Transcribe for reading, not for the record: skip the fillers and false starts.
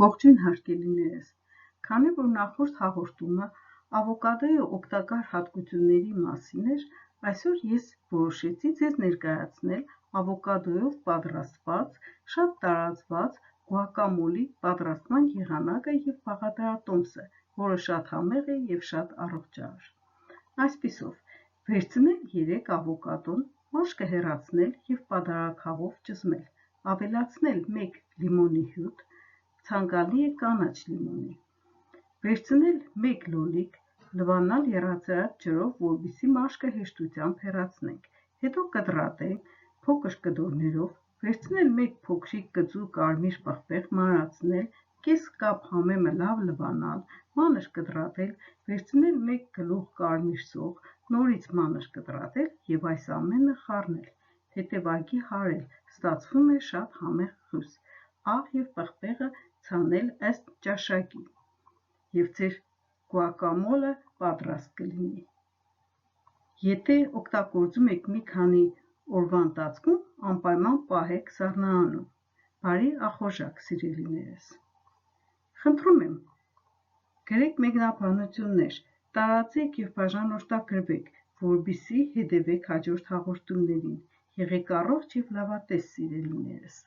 Ողջույն հարգելիներս, քանի որ նախորդ հաղորդումը ավոկադոյի օգտակար հատկությունների մասին էր, այսօր ես որոշեցի ձեզ ներկայացնել ավոկադոյով պատրաստված շատ տարածված գուակամոլի պատրաստման եղանակը և բաղադրատոմսը, որը շատ համեղ է և շատ առողջարար։ Այսպիսով, վերցնել 3 ավոկադոն, մաշկը հեռացնել և պատարագավով ճզմել, ավելացնել 1 լիմոնի հյութ, ցանկալի է կանաչ լիմոնի, վերցնել 1 լոլիկ, լվանալ եռացրած ջրով, որպեսզի մաշկը հեշտությամբ հեռացնենք, հետո կտրատենք փոքր կտորներով, վերցնել 1 փոքրիկ կծու կարմիր պղպեղ, մանրացնել, կես կապ համեմը լավ լվանալ, մանր կտրատել, վերցնել 1 գլուխ կարմիր սող, նորից մանր կտրատել և այս ամենը խառնել, հետևակի հարել, ստացվում է շատ համեղ խույս, աղ և պղպեղը ցանել ըստ ճաշակի, և ձեր գուակամոլը պատրաստ կլինի։ Եթե օգտագործում եք մի քանի օրվա ընթացքում, անպայման պահեք սառնարանում։ Բարի ախորժակ, սիրելիներս։ Խնդրում եմ, գրեք մեկնաբանություններ, տարածեք և բաժանորդագրվեք, որպեսզի հետևեք հաջորդ հաղորդումներին։ Եղեք առողջ և լավատես, սիրելիներս։